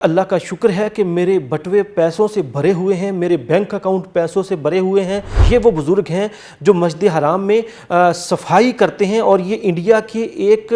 अल्लाह का शुक्र है कि मेरे बटुए पैसों से भरे हुए हैं, मेरे बैंक अकाउंट पैसों से भरे हुए हैं। ये वो बुज़ुर्ग हैं जो मस्जिद हराम में सफाई करते हैं और ये इंडिया के एक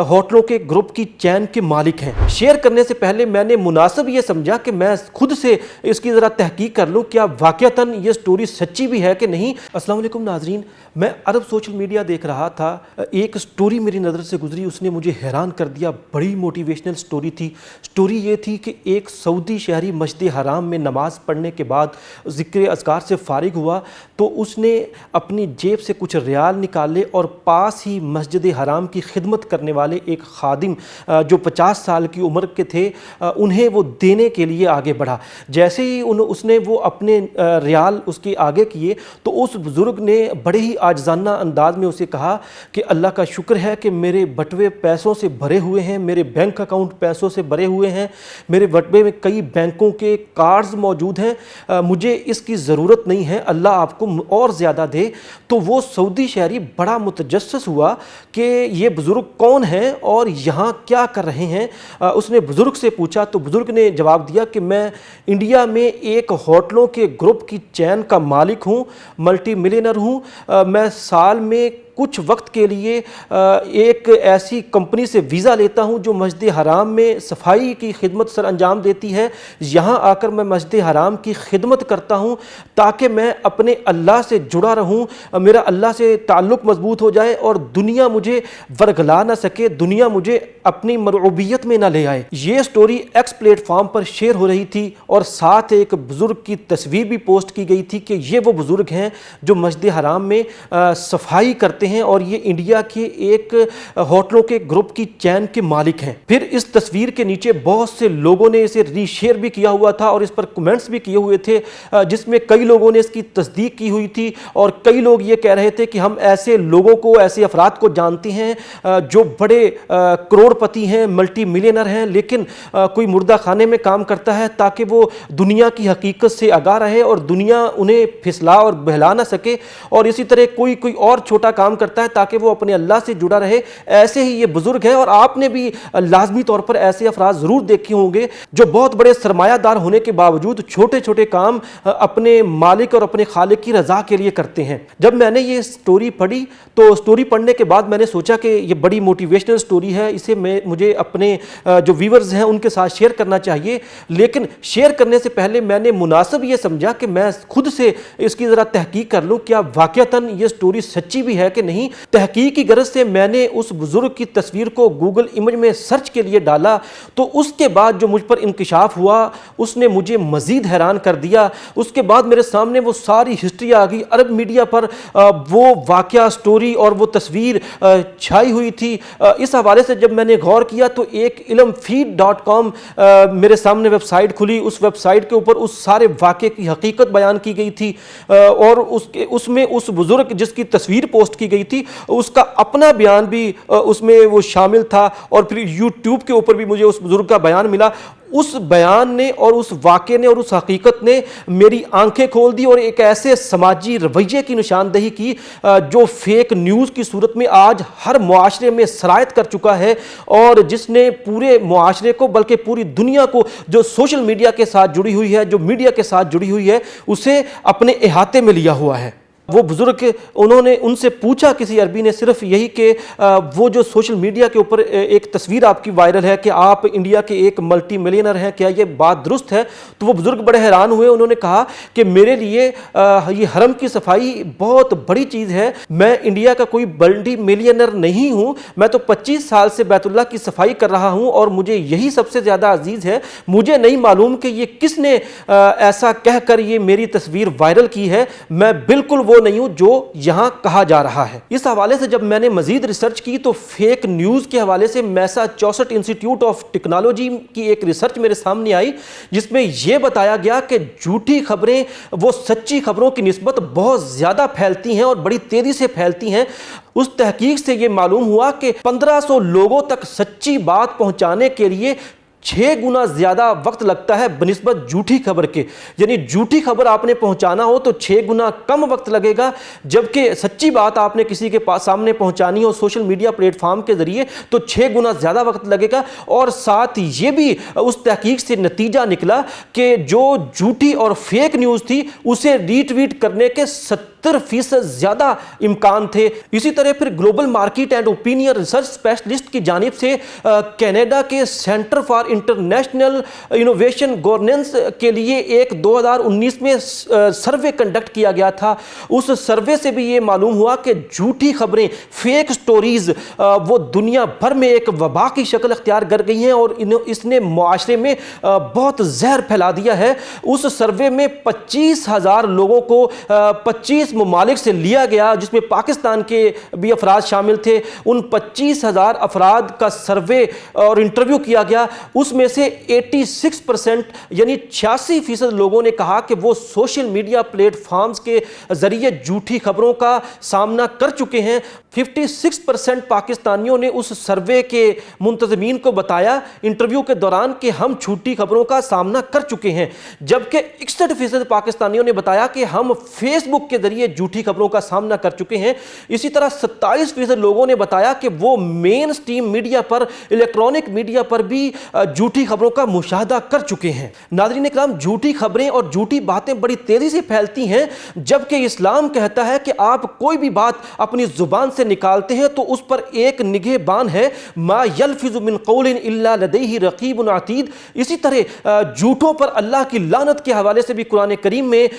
होटलों के ग्रुप की चैन के मालिक हैं। शेयर करने से पहले मैंने मुनासिब ये समझा कि मैं खुद से इसकी ज़रा तहकीक कर लूँ, क्या वाक़तन ये स्टोरी सच्ची भी है कि नहीं। अस्सलाम वालेकुम नाज़रीन, मैं अरब सोशल मीडिया देख रहा था, एक स्टोरी मेरी नज़र से गुजरी, उसने मुझे हैरान कर दिया। बड़ी मोटिवेशनल स्टोरी थी। स्टोरी ये थी कि एक सऊदी शहरी मस्जिद हराम में नमाज़ पढ़ने के बाद ज़िक्र अज़कार से फारिग हुआ तो उसने अपनी जेब से कुछ रियाल निकाले और पास ही मस्जिद हराम की खिदमत करने वाले एक खादिम जो 50 साल की उम्र के थे उन्हें वो देने के लिए आगे बढ़ा। जैसे ही उसने वो अपने रियाल उसके आगे किए तो उस बुज़ुर्ग ने बड़े ही आजज़ाना अंदाज में उसे कहा कि अल्लाह का शुक्र है कि मेरे बटुए पैसों से भरे हुए हैं, मेरे बैंक अकाउंट पैसों से भरे हुए हैं, मेरे बटुए में कई बैंकों के कार्ड्स मौजूद हैं, मुझे इसकी ज़रूरत नहीं है, अल्लाह आपको और ज़्यादा दे। तो वो सऊदी शहरी बड़ा मुतजस्सिस हुआ कि ये बुज़ुर्ग कौन है और यहाँ क्या कर रहे हैं। उसने बुज़ुर्ग से पूछा तो बुज़ुर्ग ने जवाब दिया कि मैं इंडिया में एक होटलों के ग्रुप की चैन का मालिक हूँ, मल्टी मिलियनर हूँ। मैं साल में कुछ वक्त के लिए एक ऐसी कंपनी से वीज़ा लेता हूं जो मस्जिद हराम में सफाई की खिदमत सर अंजाम देती है। यहाँ आकर मैं मस्जिद हराम की खिदमत करता हूं ताकि मैं अपने अल्लाह से जुड़ा रहूं, मेरा अल्लाह से ताल्लुक़ मजबूत हो जाए और दुनिया मुझे वरगला ना सके, दुनिया मुझे अपनी मरऊबियत में ना ले आए। ये स्टोरी एक्स प्लेटफॉर्म पर शेयर हो रही थी और साथ एक बुज़ुर्ग की तस्वीर भी पोस्ट की गई थी कि ये वो बुज़ुर्ग हैं जो मस्जिद हराम में सफाई करते हैं और ये इंडिया के एक होटलों के ग्रुप की चैन के मालिक हैं। फिर इस तस्वीर के नीचे बहुत से लोगों ने इसे रीशेयर भी किया हुआ था और इस पर कमेंट्स भी किए हुए थे, जिसमें कई लोगों ने इसकी तस्दीक की हुई थी और कई लोग ये कह रहे थे कि हम ऐसे लोगों को, ऐसे अफराद को जानते हैं जो बड़े करोड़पति हैं, मल्टी मिलियनर हैं, लेकिन कोई मुर्दा खाने में काम करता है ताकि वो दुनिया की हकीकत से आगाह रहे और दुनिया उन्हें फिसला और बहला ना सके। और इसी तरह कोई और छोटा काम करता है ताकि वो अपने अल्लाह से जुड़ा रहे। ऐसे ही ये बुजुर्ग है और आपने भी लाजमी तौर पर ऐसे अफराद ज़रूर देखे होंगे जो बहुत बड़े सरमायादार होने के बावजूद छोटे छोटे काम अपने मालिक और अपने खालिक की रज़ा के लिए करते हैं। जब मैंने ये स्टोरी पढ़ी तो स्टोरी पढ़ने के बाद मैंने सोचा कि ये बड़ी मोटिवेशनल स्टोरी है, इसे मुझे अपने जो व्यूअर्स हैं उनके साथ शेयर करना चाहिए। लेकिन शेयर करने से पहले मैंने मुनासिब ये समझा कि मैं खुद से इसकी ज़रा तहकीक कर लूँ, क्या वाक़तन ये स्टोरी सच्ची भी है कि नहीं। तहकीक की गरज से मैंने उस बुजुर्ग की तस्वीर को गूगल इमेज में सर्च के लिए डाला तो उसके बाद जो मुझ पर इंकिशाफ हुआ उसने मुझे मज़ीद हैरान कर दिया। उसके बाद मेरे सामने वो सारी हिस्ट्री आ गई। अरब मीडिया पर वो वाक़या, स्टोरी और वो तस्वीर छाई हुई थी। इस हवाले से जब मैंने गौर किया तो एक ilmfeed.com मेरे सामने वेबसाइट खुली। उस वेबसाइट के ऊपर उस सारे वाक़े की हकीकत बयान की गई थी और उसमें उस बुजुर्ग जिसकी तस्वीर पोस्ट की गई थी उसका अपना बयान भी उसमें वो शामिल था। और फिर यूट्यूब के ऊपर भी मुझे उस बुजुर्ग का बयान मिला। उस बयान ने और उस वाक़े ने और उस हकीकत ने मेरी आंखें खोल दी और एक ऐसे समाजी रवैये की निशानदही की जो फेक न्यूज़ की सूरत में आज हर मुआशरे में सरायत कर चुका है और जिसने पूरे मुआशरे को बल्कि पूरी दुनिया को जो सोशल मीडिया के साथ जुड़ी हुई है, जो मीडिया के साथ जुड़ी हुई है, उसे अपने अहाते में लिया हुआ है। वो बुज़ुर्ग, उन्होंने उनसे पूछा किसी अरबी ने सिर्फ यही कि वो जो सोशल मीडिया के ऊपर एक तस्वीर आपकी वायरल है कि आप इंडिया के एक मल्टी मिलियनर हैं, क्या ये बात दुरुस्त है। तो वो बुज़ुर्ग बड़े हैरान हुए। उन्होंने कहा कि मेरे लिए ये हरम की सफाई बहुत बड़ी चीज़ है, मैं इंडिया का कोई मल्टी मिलियनर नहीं हूँ, मैं तो 25 साल से बैतुल्लाह की सफाई कर रहा हूँ और मुझे यही सबसे ज़्यादा अजीज़ है। मुझे नहीं मालूम कि ये किसने ऐसा कहकर ये मेरी तस्वीर वायरल की है, मैं बिल्कुल वो नहीं हूं जो यहां कहा जा रहा है। इस हवाले से जब मैंने मजीद रिसर्च की तो फेक न्यूज़ के हवाले से मैसाचुसेट्स इंस्टीट्यूट ऑफ टेक्नोलॉजी की एक रिसर्च मेरे सामने आई जिसमें यह बताया गया कि झूठी खबरें वो सच्ची खबरों की निस्बत बहुत ज़्यादा फैलती हैं और बड़ी तेज़ी से फैलती हैं। उस तहकीक से यह मालूम हुआ कि 1500 लोगों तक सच्ची बात पहुंचाने के लिए 6 गुना ज़्यादा वक्त लगता है बनिस्बत झूठी खबर के। यानी झूठी खबर आपने पहुंचाना हो तो 6 गुना कम वक्त लगेगा, जबकि सच्ची बात आपने किसी के पास सामने पहुंचानी हो सोशल मीडिया प्लेटफॉर्म के ज़रिए तो 6 गुना ज़्यादा वक्त लगेगा। और साथ ये भी उस तहकीक से नतीजा निकला कि जो झूठी और फेक न्यूज़ थी उसे रीट्वीट करने के 70% ज़्यादा इम्कान थे। इसी तरह फिर global market and opinion research specialist की जानिब से कनाडा के centre for international innovation governance के लिए एक 2019 में सर्वे कंडक्ट किया गया था। उस सर्वे से भी ये मालूम हुआ कि झूठी खबरें, फेक स्टोरीज वो दुनिया भर में एक वबा की शक्ल अख्तियार कर गई हैं और इसने मुआशरे में बहुत जहर फैला दिया है। उस सर्वे में 25,000 लोगों को 25 ममालिक से लिया गया, जिसमें पाकिस्तान के भी अफराद शामिल थे। उन 25,000 अफराद का सर्वे और इंटरव्यू किया गया। उसमें से 86% यानी 86% लोगों ने कहा कि वो सोशल मीडिया प्लेटफॉर्म्स के ज़रिए झूठी खबरों का सामना कर चुके हैं। 56% पाकिस्तानियों ने उस सर्वे के मुंतज़मीन को बताया इंटरव्यू के दौरान कि हम झूठी खबरों का सामना कर चुके हैं, जबकि 61% पाकिस्तानियों ने बताया कि हम फेसबुक के ज़रिए झूठी खबरों का सामना कर चुके हैं। इसी तरह 27% लोगों ने बताया कि वो मेन स्ट्रीम मीडिया पर, इलेक्ट्रॉनिक मीडिया पर भी झूठी खबरों का मुशाहदा कर चुके हैं। नाज़रीन इकराम, झूठी खबरें और झूठी बातें बड़ी तेज़ी से फैलती हैं, जबकि इस्लाम कहता है कि आप कोई भी बात अपनी ज़ुबान से निकालते हैं तो उस पर एक निगहबान है, मा यल्फिज़ु मिन क़ौलिन इल्ला लदैहि रक़ीबुन अतीद। इसी तरह झूठों पर अल्लाह की लानत के हवाले से भी कुरान करीम में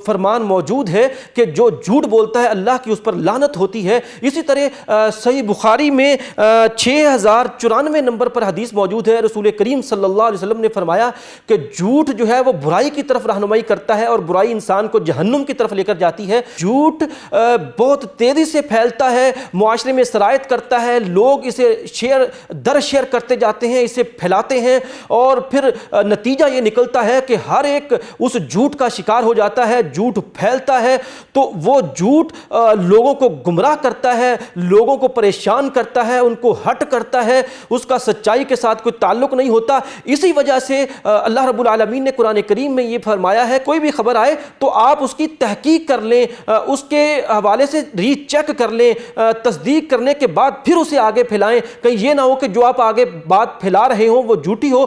फरमान मौजूद है कि जो झूठ बोलता है अल्लाह की उस पर लानत होती है। इसी तरह सही बुखारी में 6094 नंबर पर हदीस मौजूद है। रसूल करीम सल्लल्लाहु अलैहि वसल्लम ने फरमाया कि झूठ जो है वो बुराई की तरफ रहनुमाई करता है और बुराई इंसान को जहन्नुम की तरफ लेकर जाती है। झूठ बहुत तेज़ी से फैलता है, मुआशरे में सरायत करता है, लोग इसे शेयर दर शेयर करते जाते हैं, इसे फैलाते हैं और फिर नतीजा ये निकलता है कि हर एक उस झूठ का शिकार हो जाता है। झूठ फैलता है तो वो झूठ लोगों को गुमराह करता है, लोगों को परेशान करता है, उनको हट करता है, उसका सच्चाई के साथ कोई ताल्लुक नहीं होता। इसी वजह से अल्लाह रब्बुल आलमीन ने कुरान करीम में ये फरमाया है, कोई भी खबर आए तो आप उसकी तहकीक कर लें, उसके हवाले से रीचेक कर लें, तस्दीक करने के बाद फिर उसे आगे फैलाएं। कहीं ये ना हो कि जो आप आगे बात फैला रहे हो वो झूठी हो,